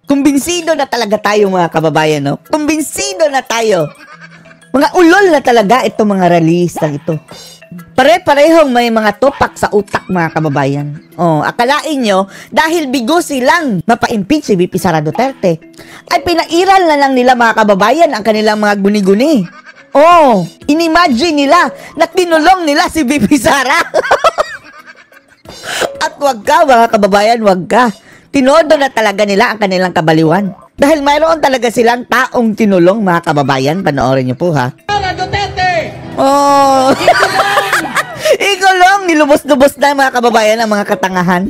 Kumbinsido na talaga tayo mga kababayan, no? Kumbinsido na tayo. Mga ulol na talaga itong mga rallyistang ito. Pare-parehong may mga tupak sa utak mga kababayan. Akalain nyo, dahil bigo silang mapa-impeach si VP Sara Duterte, ay pinairal na lang nila mga kababayan ang kanilang mga guni-guni. Inimagine nila na tinulong nila si VP Sara. At wag ka mga kababayan, wag ka. Tinodo na talaga nila ang kanilang kabaliwan. Dahil mayroon talaga silang taong tinulong mga kababayan. Panoorin nyo po ha. Sara Duterte! Ikulong, nilubos-lubos na mga kababayan ang mga katangahan.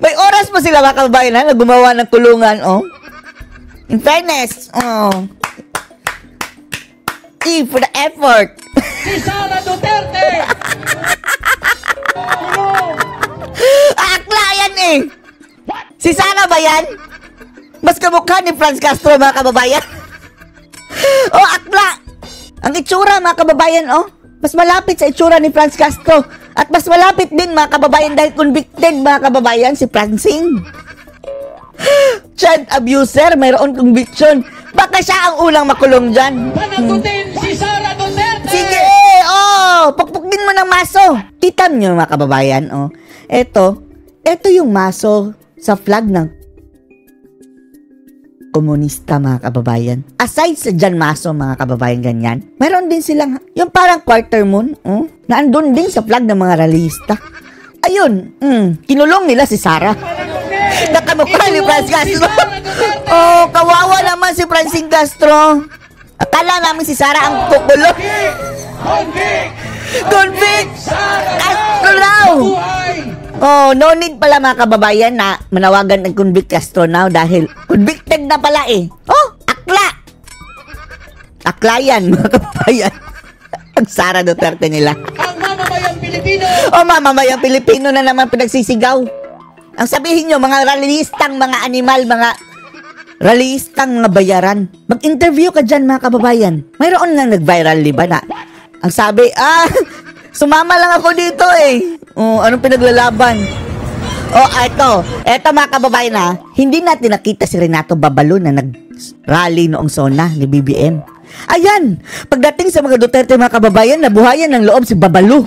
May oras pa sila mga kababayan na gumawa ng kulungan, In fairness, for the effort. Si Sara Duterte! Akla yan eh! Si Sara ba yan? Mas kamukha ni Franz Castro mga kababayan. Akla! Ang itsura mga kababayan, mas malapit sa itsura ni Franz Castro. At mas malapit din mga kababayan dahil convicted mga kababayan si Francine. Child abuser, mayroon conviction. Baka siya ang unang makulong dyan. Panagutin si Sara Duterte! Sige! Pukpukin mo ng maso. Kita nyo mga kababayan, Ito yung maso sa flag ng komunista mga kababayan. Aside sa dyan maso mga kababayan ganyan, mayroon din silang yung parang quarter moon, na andun din sa flag ng mga rallyista. Ayun, kinulong nila si Sara. Nakamukha ni Franz Castro. Kawawa naman si Francine Castro. Akala namin si Sara ang kukulong. Convict! Castro now! No need pala mga kababayan na manawagan ng convict Castro now dahil convicted na pala akla! Akla yan mga kababayan. Ang Sara Duterte nila. Ang mamamayang Pilipino! Mamamayang Pilipino na naman pinagsisigaw. Ang sabihin nyo, mga rallyistang mga animal, mga rallyistang mga bayaran. Mag-interview ka dyan mga kababayan. Mayroon nga nag-viral, di ba na? Ang sabi, sumama lang ako dito eh. Anong pinaglalaban? Eto mga kababayan hindi natin nakita si Renato Babalo na nag-rally noong SONA ni BBM. Ayan, pagdating sa mga Duterte mga kababayan, nabuhayan ng loob si Babalo.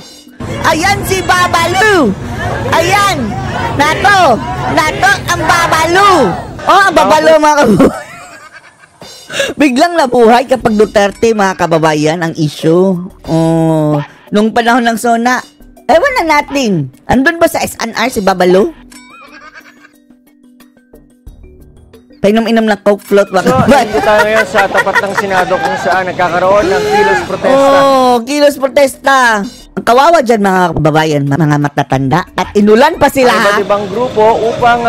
Ayan si Babalo! Ayan! Nato ang Babalo! Ang Babalo mga kababayan. Biglang nabuhay kapag Duterte mga kababayan ang issue. Nung panahon ng SONA, ewan na natin. Andun ba sa SNR si Babalo? Painom-inom ng Coke float. Nandito tayo ngayon sa tapat ng Senado kung saan nagkakaroon ng kilos protesta. Kilos protesta. Ang kawawa dyan mga kababayan, mga matatanda. At inulan pa sila iba't ibang grupo upang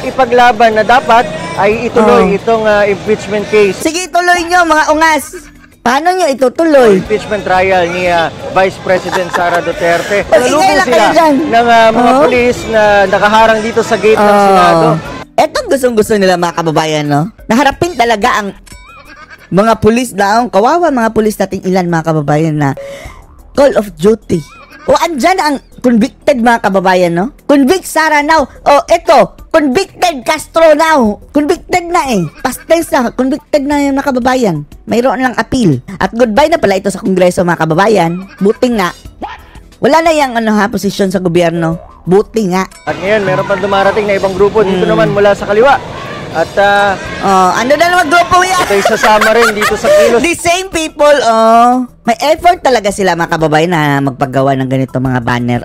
ipaglaban na dapat ay ituloy itong impeachment case. Sige, ituloy nyo mga ungas. Paano nyo itutuloy? Impeachment trial ni Vice President Sara Duterte. Palugong sila ng mga pulis na nakaharang dito sa gate ng Senado. Etong gustong-gusto nila mga kababayan, naharapin talaga ang mga pulis na kawawa mga pulis nating ilan mga kababayan na Call of Duty. Andyan ang convicted mga kababayan, Convict Sara now. Eto, convicted Castro now. Convicted na Pastesa, convicted na yung mga kababayan. Mayroon lang appeal. At goodbye na pala ito sa Kongreso mga kababayan. Buti nga. Wala na yung posisyon sa gobyerno. Buti nga. At ngayon, meron pang dumarating na ibang grupo dito naman mula sa kaliwa. At ano na naman grupo yan? ito isasama rin dito sa kilos. The same people, may effort talaga sila mga kababayan na magpagawa ng ganito mga banner,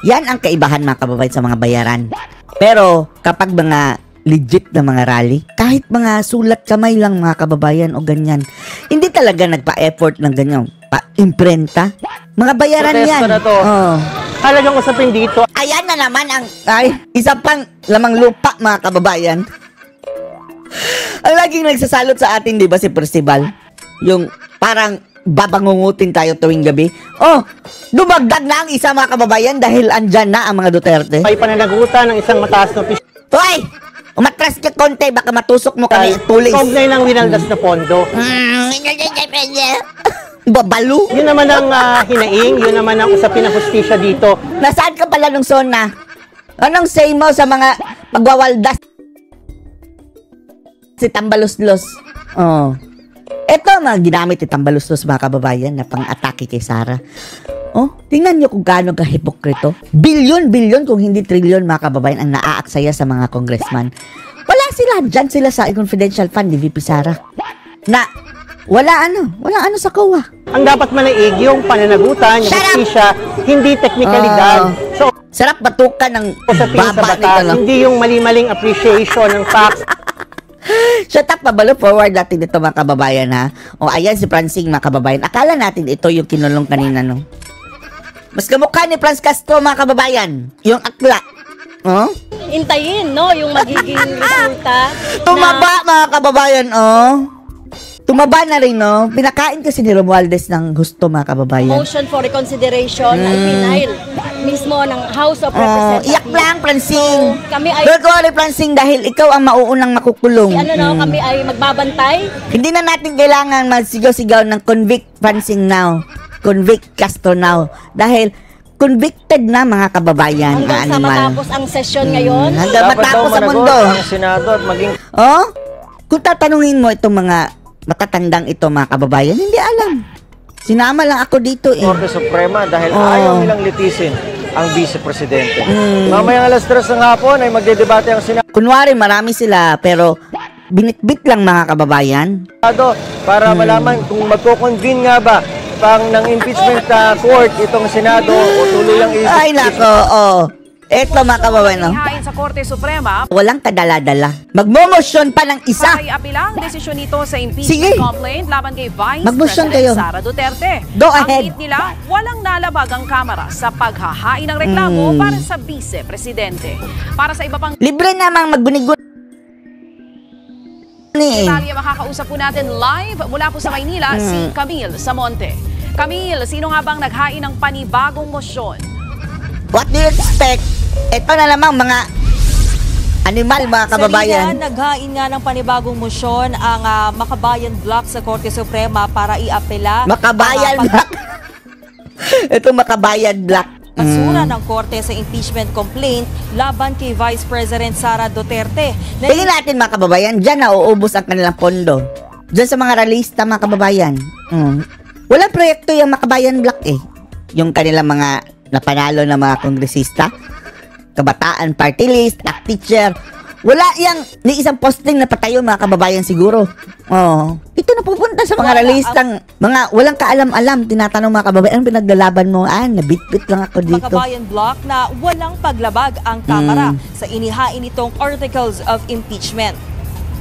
Yan ang kaibahan mga kababayan sa mga bayaran. Pero kapag mga legit na mga rally, kahit mga sulat kamay lang mga kababayan o ganyan, hindi talaga nagpa-effort ng ganyan. Imprenta. Mga bayaran protesta yan. Na to. Halagang usapin dito. Ayan na naman ang isa pang lamang lupa mga kababayan. Ang laging nagsasalot sa atin, di ba, si Percival? Yung parang babangungutin tayo tuwing gabi. Dumagdag na ang isa mga kababayan dahil andyan na ang mga Duterte. May pananagutan ng isang mataas na opisyal. Hoy! Umatras ka konti, baka matusok mo kami tulis. Kaugnay ng winaldas na pondo. Babalo? Yun naman ang hinaing, yun naman ang usapin ng hustisya dito. Nasaan ka pala nung SONA? Anong say mo sa mga pagwawaldas? si Tambaluslos. Oh. Ito mga ginamit ni Tambaluslos mga kababayan na pang-atake kay Sara. Oh, tingnan nyo kung gaano ka-hipokrito. Bilyon kung hindi trilyon mga kababayan ang naaaksaya sa mga congressman. Wala sila, dyan sila sa confidential fund ni VP Sara. Na, wala ano sa COA. Ang dapat manaig yung pananagutan, yung justisya, hindi technicalidad. So, sarap batukan ng sa tingin sa baba batas, nito, no? hindi yung mali-maling appreciation ng facts. Shut up, Pabalo. Forward natin ito mga kababayan, ha? O, ayan si Francine mga kababayan. Akala natin ito yung kinulong kanina, no? Mas kamukha ni Franz Castro mga kababayan. Yung akla. Oh? Intayin, no? Yung magiging resulta. Tumaba mga kababayan, oh. Tumaba na rin, no? Pinakain kasi ni Romualdez ng gusto mga kababayan. Motion for reconsideration ay pinail mismo ng House of Oh, Representatives. iyak lang, Francine. So, kami ay, Don't worry, Francine, dahil ikaw ang mauunang makukulong. kami ay magbabantay. Hindi na natin kailangan magsigaw-sigaw ng convict Francine now. Convict Castro now. Dahil convicted na mga kababayan na Hanggang sa animal. matapos ang session ngayon. Hanggang Dapat matapos daw sa managot mundo. ang Senado at maging Oh? Kung tatanungin mo itong mga matatandang ito mga kababayan, hindi alam. Sinama lang ako dito eh. Korte Suprema dahil ayaw nilang litisin ang Vice Presidente. Mamayang alas 3 ng hapon ay magdedebate ang Senado Kunwari marami sila pero binitbit lang mga kababayan. para malaman kung magko-convene nga ba ng impeachment court itong Senado o tuloy lang Ay nako, oh. Eto mga kababayan, no? Ihain sa Korte Suprema Walang kadala-dala. Magmomosyon pa ng isa. para iapilang desisyon nito sa Sige. impeachment complaint laban kay Vice Mag-motion President kayo. Sara Duterte. Go Ang ahead. lead nila, walang nalabag ang Kamara sa paghahain ng reklamo para sa Vice Presidente. Para sa iba pang Libre namang magbunigon. detalye, makakausap po natin live mula po sa Maynila si Camille Samonte. Camille, sino nga bang naghain ng panibagong mosyon? What do you expect? Ito na namang mga animal mga kababayan. Sa naghain nga ng panibagong mosyon ang Makabayan Block sa Korte Suprema para iapela Makabayan ang Black. Ito Makabayan Black. basura ng Korte sa impeachment complaint laban kay Vice President Sara Duterte. Tingin natin mga kababayan, dyan nauubos ang kanilang pondo. Dyan sa mga ralista mga kababayan. Walang proyekto yung Makabayan Black eh. Yung kanilang mga napanalo na mga kongresista, kabataan party list, teacher. Wala yang ni isang posting na patayo mga kababayan siguro. Oh, ito na pupunta sa mga ralistang mga walang kaalam-alam. Tinatanong mga kababayan, anong pinaglalaban mo? Nabitbit lang ako dito. Makabayan Block na walang paglabag ang Kamara sa inihain itong Articles of Impeachment.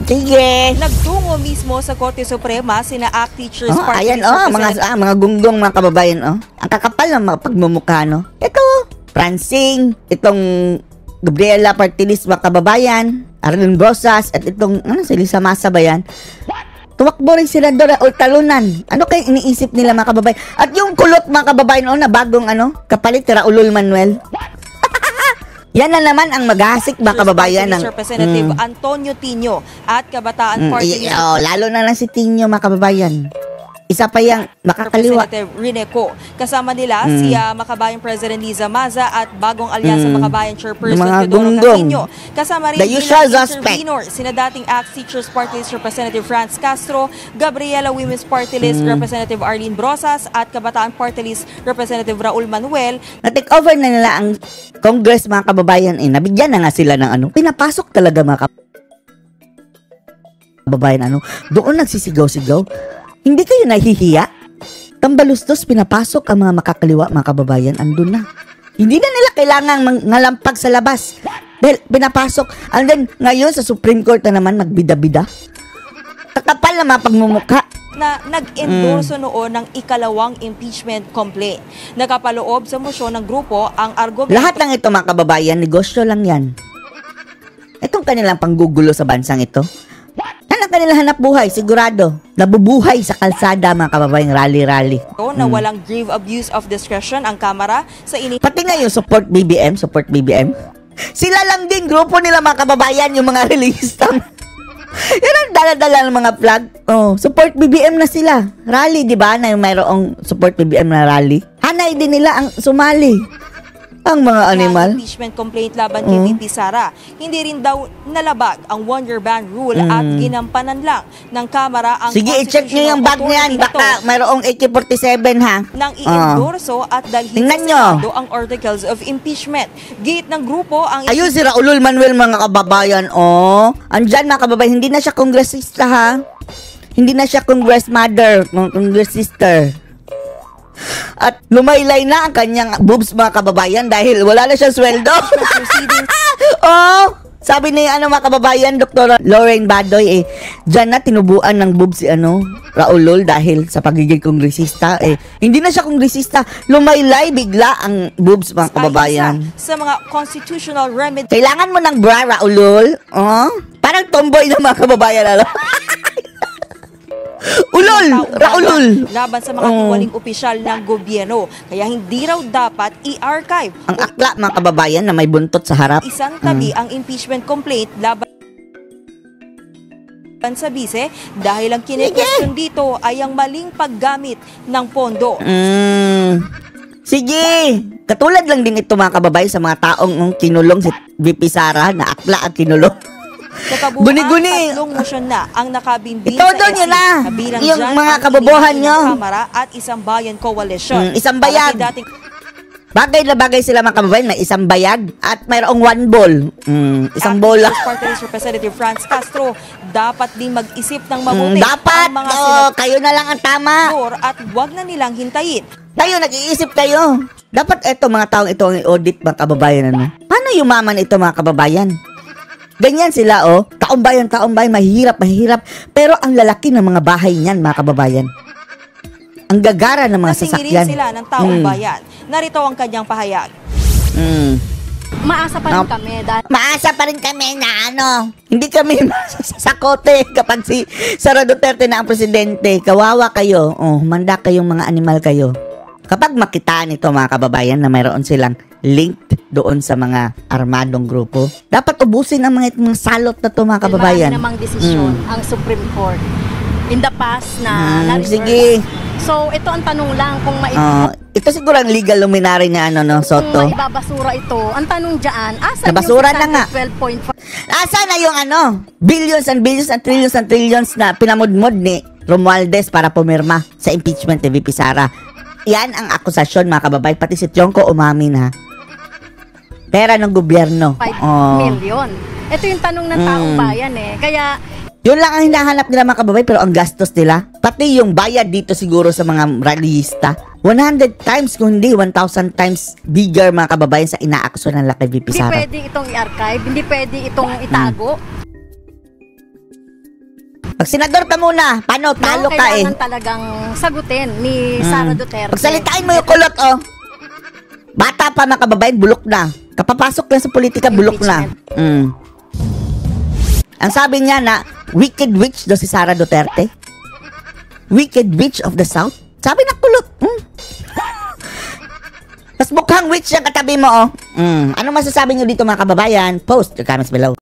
Sige. Nagtungo mismo sa Korte Suprema sina ACT Teachers Oh, Party ayan, List mga Representative mga gunggong mga kababayan, oh. Ang kakapal ng mga pagmumukha, no? Ito, Francine, itong Gabriela Partilis, mga kababayan, Arlene Brosas, at itong, si Lisa Masa ba yan? Tumakbo rin sila doon, o talunan. Ano kayo iniisip nila, mga kababayan? At yung kulot, mga kababayan, na bagong, kapalit, Raulul Manuel. Yan na naman ang maghasik, mga kababayan. Party List Representative Antonio Tino at Kabataan Party List lalo na lang si Tinyo, mga kababayan. Isa pa yung makakaliwa. Representative Rene Co. Kasama nila si Makabayan President Liza Maza at bagong alyansa Makabayan Chairperson Yung mga Teodoro gunggong. Casino. Kasama rin The usual bilang suspect. intervenor sina dating ACT Teachers Party List Representative Franz Castro, Gabriela Women's Party List Representative Arlene Brosas at Kabataan Party List Representative Raul Manuel. Na-take over na nila ang Congress, mga kababayan. Nabigyan na nga sila ng pinapasok talaga mga kababayan. Doon nagsisigaw-sigaw. Hindi kayo nahihiya? Tambalustos, pinapasok ang mga makakaliwa, mga kababayan. Andun na. Hindi na nila kailangang ngalampag sa labas. Dahil pinapasok. And then, ngayon sa Supreme Court na naman, magbida-bida. Kakapal na mga pagmumukha. Na nag-endorso noon ng ikalawang impeachment complaint. Nakapaloob sa mosyon ng grupo ang argumento. Lahat ng ito, mga kababayan, negosyo lang yan. Itong kanilang panggugulo sa bansang ito. Yan ang kanilang hanap buhay, sigurado. Nabubuhay sa kalsada, mga kababayan, rally-rally. na walang grave abuse of discretion ang Kamara sa Pati nga yung support BBM. Sila lang din, grupo nila mga kababayan, yung mga relistang. Yan ang dala-dala ng mga flag. Oh, support BBM na sila. Rally, di ba? Na yung mayroong support BBM na rally. Hanay din nila ang sumali. Ang mga animal. Impeachment complaint laban kay VP Sara. Hindi rin daw nalabag ang 1-year ban rule at ginampanan lang ng Kamara ang Sige, i-check nyo yung bag niyan. Baka mayroong AK-47 ha. nang i-endorso at dalhin Tingnan sa nyo. Senado ang articles of impeachment. Giit ng grupo ang Ayun si Raulul Manuel, mga kababayan. Andyan mga kababayan, hindi na siya kongresista ha. Hindi na siya congress mother, congress sister. At lumaylay na ang kanyang boobs mga kababayan dahil wala na siyang sweldo. Sabi ni mga kababayan, Dr. Lauren Badoy, dyan na tinubuan ng boobs si Raulul dahil sa pagiging kongresista. Hindi na siya kongresista, lumaylay bigla ang boobs mga kababayan. Sa mga constitutional remedy. Kailangan mo ng bra, Raulul. Parang tomboy na mga kababayan. Raulul! Laban sa mga tiwaling opisyal ng gobyerno. Kaya hindi raw dapat i-archive. Ang akla mga kababayan na may buntot sa harap. Isang tabi ang impeachment complaint laban sa bise dahil ang kine-question dito ay ang maling paggamit ng pondo. Sige! Katulad lang din ito mga kababayan sa mga taong kinulong si VP Sara na akla at kinulong. Guni-guni. Tatlong motion na ang nakabimbing Ito doon yun na. Yung mga kabobohan nyo. Kamara at Isang Bayan Coalition. Isang bayag. Bagay na bagay sila mga kababayan. May isang bayag at mayroong one ball. Isang bola. Party List Representative Franz Castro, dapat din mag-isip ng mabuti. Dapat. Ang mga kayo na lang ang tama. at wag na nilang hintayin. Kayo, nag-iisip kayo. Dapat eto mga taong ito ang i-audit mga kababayan. Paano yumaman ito mga kababayan? Ganyan sila, taong bayan, mahirap. Pero ang lalaki ng mga bahay niyan, mga kababayan. Ang gagara ng mga sasakyan. Nasingilin sila ng taong bayan. Narito ang kanyang pahayag. Maasa pa rin kami dahil Maasa pa rin kami na hindi kami sasakote kapag si Sara Duterte na ang presidente. Kawawa kayo. Manda kayong mga animal kayo. Kapag makitaan ito mga kababayan na mayroon silang linked doon sa mga armadong grupo, dapat ubusin ang mga salot na ito mga kababayan. marami namang desisyon ang Supreme Court in the past na na-reverse. Sige. So, ito ang tanong lang kung Ito siguro ang legal luminary na Soto. kung maibabasura ito. Ang tanong dyan, asan Nabasura yung na nga. 612.5? Asa na yung billions and billions and trillions na pinamudmod ni Romualdez para pumirma sa impeachment ni VP Sara? Yan ang akusasyon mga kababayan. Pati si Tionco umamin ha. Pera ng gobyerno. 5 million. Ito yung tanong ng taong bayan Kaya, yun lang ang hinahanap nila mga kababayan, pero ang gastos nila, pati yung bayad dito siguro sa mga rallyista, 100 times kung hindi 1,000 times bigger mga kababayan sa inaakuso ng kay VP hindi Sara. pwede itong i-archive, hindi pwede itong itago. Pag senador ka muna, paano? Talo ka Kailangan talagang sagutin ni Sara Duterte. Pagsalitain mo yung kulot, Bata pa mga kababayan, bulok na. Kapapasok na sa politika, bulok na. Ang sabi niya na, wicked witch daw si Sara Duterte. Wicked witch of the South. Sabi na kulot. Tapos mukhang witch yung katabi mo, Ano masasabi niyo dito mga kababayan? Post your comments below.